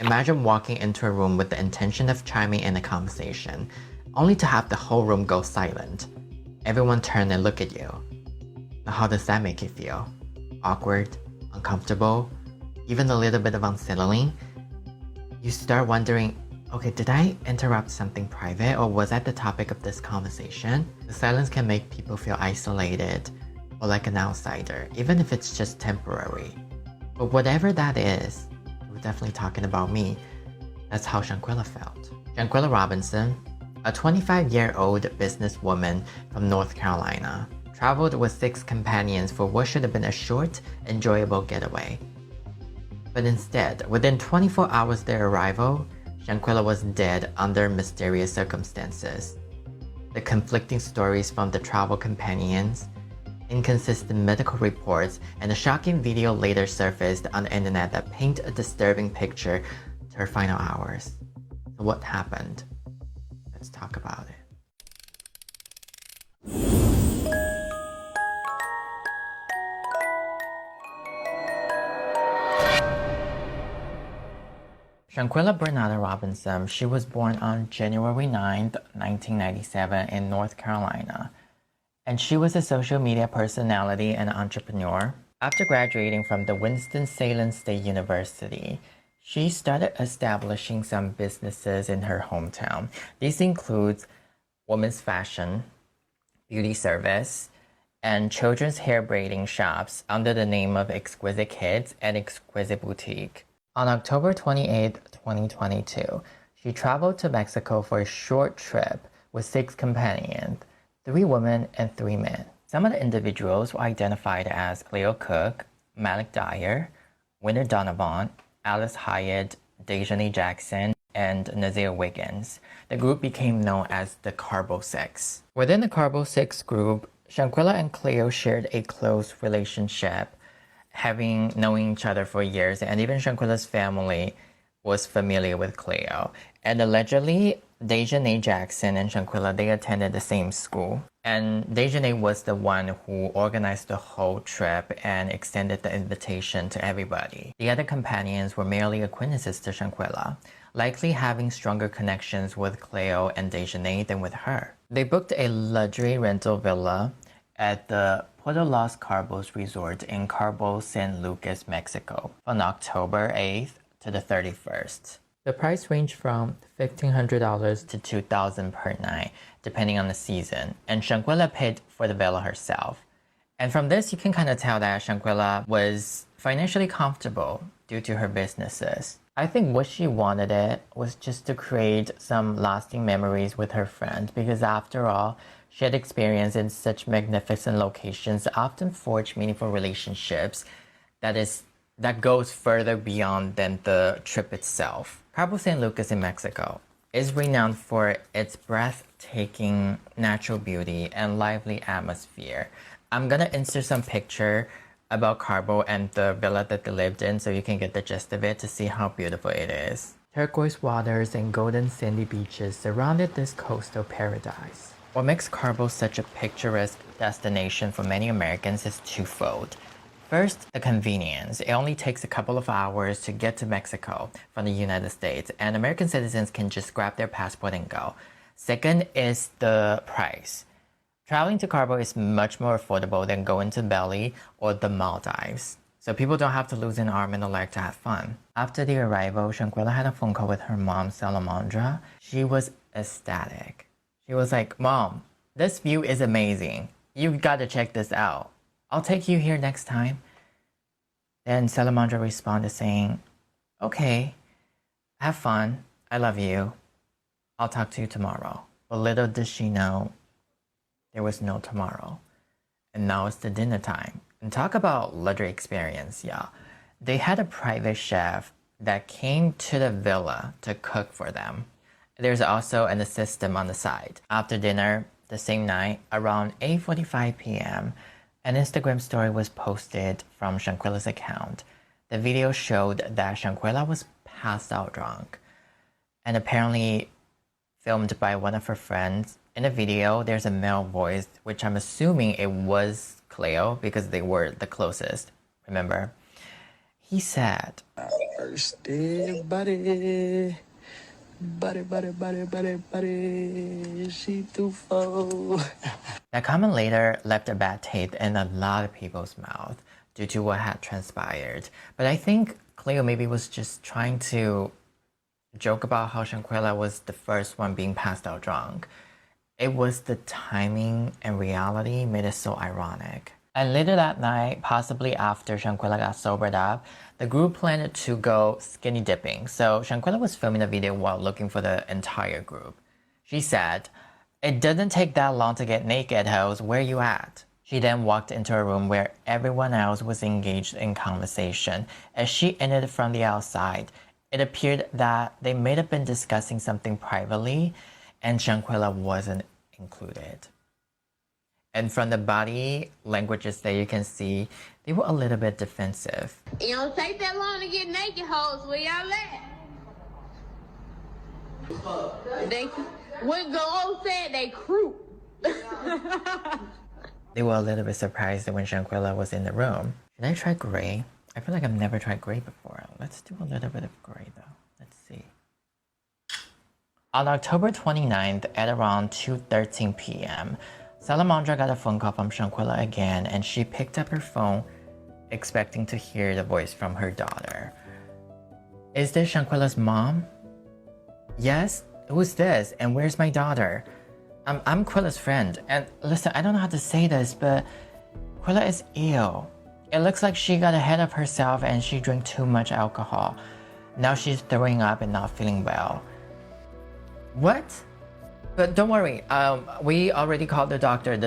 Imagine walking into a room with the intention of chiming in a conversation, only to have the whole room go silent. Everyone turn and look at you. Now how does that make you feel? Awkward? Uncomfortable? Even a little bit of unsettling? You start wondering, okay, did I interrupt something private, or was that the topic of this conversation? The silence can make people feel isolated or like an outsider, even if it's just temporary. But whatever that is, we're definitely talking about me. That's how Shanquella felt. Shanquella Robinson, a 25-year-old businesswoman from North Carolina, traveled with 6 companions for what should have been a short, enjoyable getaway. But instead, within 24 hours of their arrival, Shanquella was dead under mysterious circumstances. The conflicting stories from the travel companions, inconsistent medical reports, and a shocking video later surfaced on the internet that paint a disturbing picture to her final hours. So what happened? Let's talk about it. Shanquella Bernarda Robinson, she was born on January 9th, 1997 in North Carolina. And she was a social media personality and entrepreneur. After graduating from the Winston-Salem State University, she started establishing some businesses in her hometown. These include women's fashion, beauty service, and children's hair braiding shops under the name of Exquisite Kids and Exquisite Boutique. On October 28, 2022, she traveled to Mexico for a short trip with 6 companions, 3 women and 3 men. Some of the individuals were identified as Cleo Cook, Malik Dyer, Winter Donovan, Alice Hyatt, Dejanay Jackson, and Nazir Wiggins. The group became known as the Carbo 6. Within the Carbo 6 group, Shanquella and Cleo shared a close relationship, having known each other for years, and even Shanquella's family was familiar with Cleo. And allegedly, Dejanay Jackson and Shanquella, they attended the same school. And Dejanay was the one who organized the whole trip and extended the invitation to everybody. The other companions were merely acquaintances to Shanquella, likely having stronger connections with Cleo and Dejanay than with her. They booked a luxury rental villa at the Puerto Los Carbos Resort in Cabo San Lucas, Mexico, on October 8th to the 31st. The price ranged from $1,500 to $2,000 per night, depending on the season, and Shanquella paid for the villa herself. And from this, you can kind of tell that Shanquella was financially comfortable due to her businesses. I think what she wanted it was just to create some lasting memories with her friends, because after all, she had experience in such magnificent locations that often forge meaningful relationships that goes further beyond than the trip itself. Cabo San Lucas in Mexico is renowned for its breathtaking natural beauty and lively atmosphere. I'm gonna insert some picture about Cabo and the villa that they lived in so you can get the gist of it to see how beautiful it is. Turquoise waters and golden sandy beaches surrounded this coastal paradise. What makes Cabo such a picturesque destination for many Americans is twofold. First, the convenience. It only takes a couple of hours to get to Mexico from the United States, and American citizens can just grab their passport and go. Second is the price. Traveling to Cabo is much more affordable than going to Bali or the Maldives, so people don't have to lose an arm and a leg to have fun. After the arrival, Shanquella had a phone call with her mom, Salamandra. She was ecstatic. She was like, "Mom, this view is amazing. You gotta check this out. I'll take you here next time." Then Salamandra responded saying, "Okay, have fun. I love you. I'll talk to you tomorrow." But little did she know, there was no tomorrow. And now it's the dinner time. And talk about luxury experience, y'all. They had a private chef that came to the villa to cook for them. There's also an assistant on the side. After dinner, the same night, around 8:45 p.m., an Instagram story was posted from Shanquella's account. The video showed that Shanquella was passed out drunk, and apparently filmed by one of her friends. In the video, there's a male voice, which I'm assuming it was Cleo because they were the closest, remember? He said, Thirsty body. Body. She too full. That comment later left a bad taste in a lot of people's mouth due to what had transpired. But I think Cleo maybe was just trying to joke about how Shanquella was the first one being passed out drunk. It was the timing and reality made it so ironic. And later that night, possibly after Shanquella got sobered up, the group planned to go skinny dipping. So Shanquella was filming a video while looking for the entire group. She said, "It doesn't take that long to get naked, hoes. Where you at?" She then walked into a room where everyone else was engaged in conversation. As she entered from the outside, it appeared that they may have been discussing something privately, and Shanquella wasn't included. And from the body languages that you can see, they were a little bit defensive. It don't take that long to get naked, hoes. Where y'all at? They, what Go said, they crew. They were a little bit surprised when Shanquella was in the room. Should I try gray? I feel like I've never tried gray before. Let's do a little bit of gray though. Let's see. On October 29th at around 2:13 p.m., Salamandra got a phone call from Shanquella again, and she picked up her phone expecting to hear the voice from her daughter. "Is this Shanquella's mom?" "Yes? Who's this? And where's my daughter?" I'm Quilla's friend, and listen, I don't know how to say this, but Quilla is ill. It looks like she got ahead of herself and she drank too much alcohol. Now she's throwing up and not feeling well." "What? But don't worry, we already called the doctor